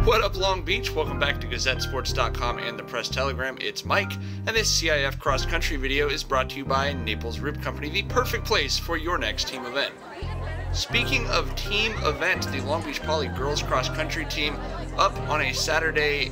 What up, Long Beach? Welcome back to GazetteSports.com and the Press Telegram. It's Mike, and this CIF cross-country video is brought to you by Naples Rib Company, the perfect place for your next team event. Speaking of team event, the Long Beach Poly girls cross-country team up on a Saturday,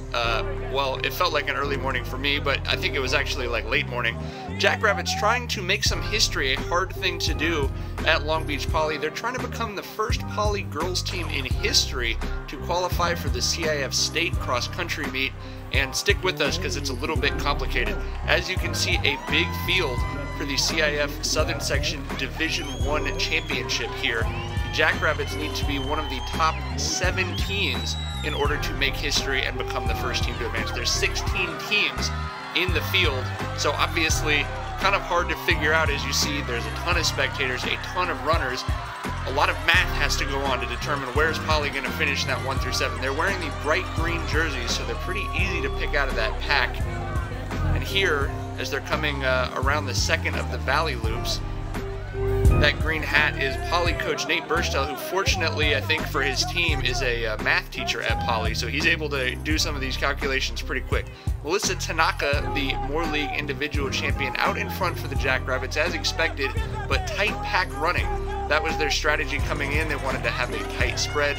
well, it felt like an early morning for me, but I think it was actually like late morning. Jackrabbits trying to make some history, a hard thing to do at Long Beach Poly. They're trying to become the first Poly girls team in history to qualify for the CIF State cross-country meet, and stick with us because it's a little bit complicated. As you can see, a big field for the CIF Southern Section Division I Championship here. The Jackrabbits need to be one of the top 7 teams in order to make history and become the first team to advance. There's 16 teams in the field, so obviously kind of hard to figure out. As you see, there's a ton of spectators, a ton of runners. A lot of math has to go on to determine where's Poly going to finish in that 1 through 7. They're wearing the bright green jerseys, so they're pretty easy to pick out of that pack. And here, as they're coming around the second of the Valley Loops, that green hat is Poly coach Nate Burstell, who fortunately, I think for his team, is a math teacher at Poly, so he's able to do some of these calculations pretty quick. Melissa Tanaka, the Moore League individual champion, out in front for the Jackrabbits as expected, but tight pack running. That was their strategy coming in. They wanted to have a tight spread.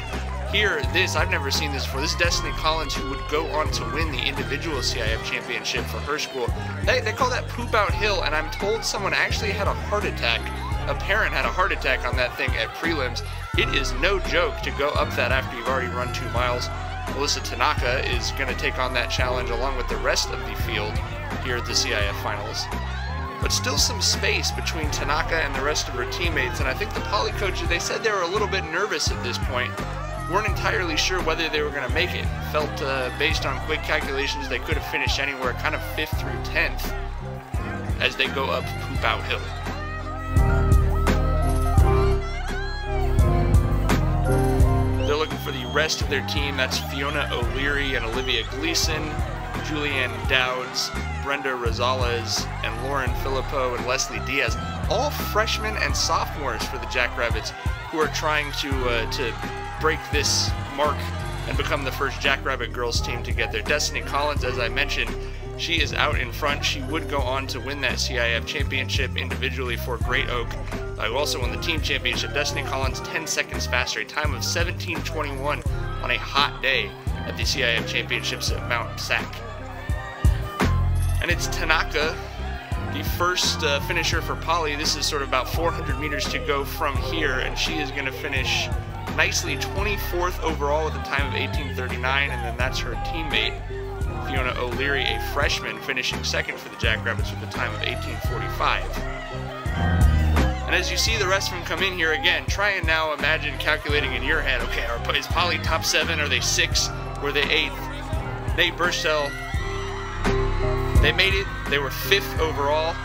Here, I've never seen this before. This is Destiny Collins, who would go on to win the individual CIF championship for her school. They call that poop out hill, and I'm told someone actually had a heart attack. A parent had a heart attack on that thing at prelims. It is no joke to go up that after you've already run 2 miles. Melissa Tanaka is going to take on that challenge along with the rest of the field here at the CIF finals. But still some space between Tanaka and the rest of her teammates, and I think the Poly coaches, they said they were a little bit nervous at this point. Weren't entirely sure whether they were going to make it. Felt, based on quick calculations, they could have finished anywhere kind of 5th through 10th as they go up Poop Out Hill. They're looking for the rest of their team. That's Fiona O'Leary and Olivia Gleason, Julianne Dowds, Brenda Rosales, and Lauren Filippo and Leslie Diaz, all freshmen and sophomores for the Jackrabbits, who are trying to break this mark and become the first Jackrabbit girls team to get there. Destiny Collins, as I mentioned, she is out in front. She would go on to win that CIF championship individually for Great Oak, who also won the team championship. Destiny Collins 10 seconds faster, a time of 17:21 on a hot day at the CIF championships at Mount Sac. And it's Tanaka, the first finisher for Poly. This is sort of about 400 meters to go from here, and she is going to finish nicely 24th overall with a time of 18:39, and then that's her teammate, Fiona O'Leary, a freshman, finishing second for the Jackrabbits with a time of 18:45. And as you see the rest of them come in here again, try and now imagine calculating in your head, okay, is Poly top 7? Are they 6? Were they 8th? Nate Burstell, they made it. They were 5th overall.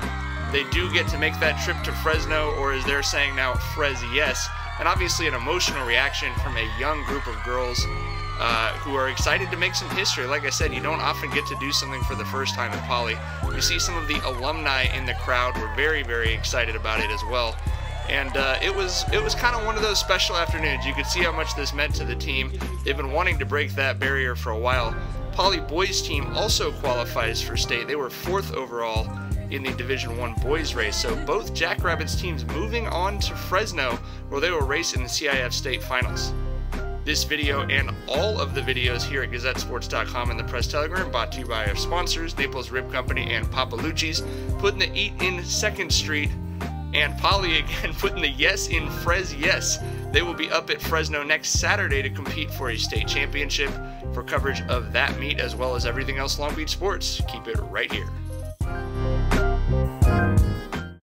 They do get to make that trip to Fresno, or as they're saying now, Yes. And obviously an emotional reaction from a young group of girls who are excited to make some history. Like I said, you don't often get to do something for the first time at Poly. You see some of the alumni in the crowd were very, very excited about it as well. And it was kind of one of those special afternoons. You could see how much this meant to the team. They've been wanting to break that barrier for a while. Poly boys team also qualifies for state. They were 4th overall in the Division I boys race. So both Jackrabbits teams moving on to Fresno, where they will race in the CIF State finals. This video and all of the videos here at GazetteSports.com and the Press Telegram brought to you by our sponsors, Naples Rib Company and Papa Lucci's, putting the Eat in 2nd Street, and Poly again putting the Yes in Yes. They will be up at Fresno next Saturday to compete for a state championship. For coverage of that meet as well as everything else Long Beach sports, keep it right here.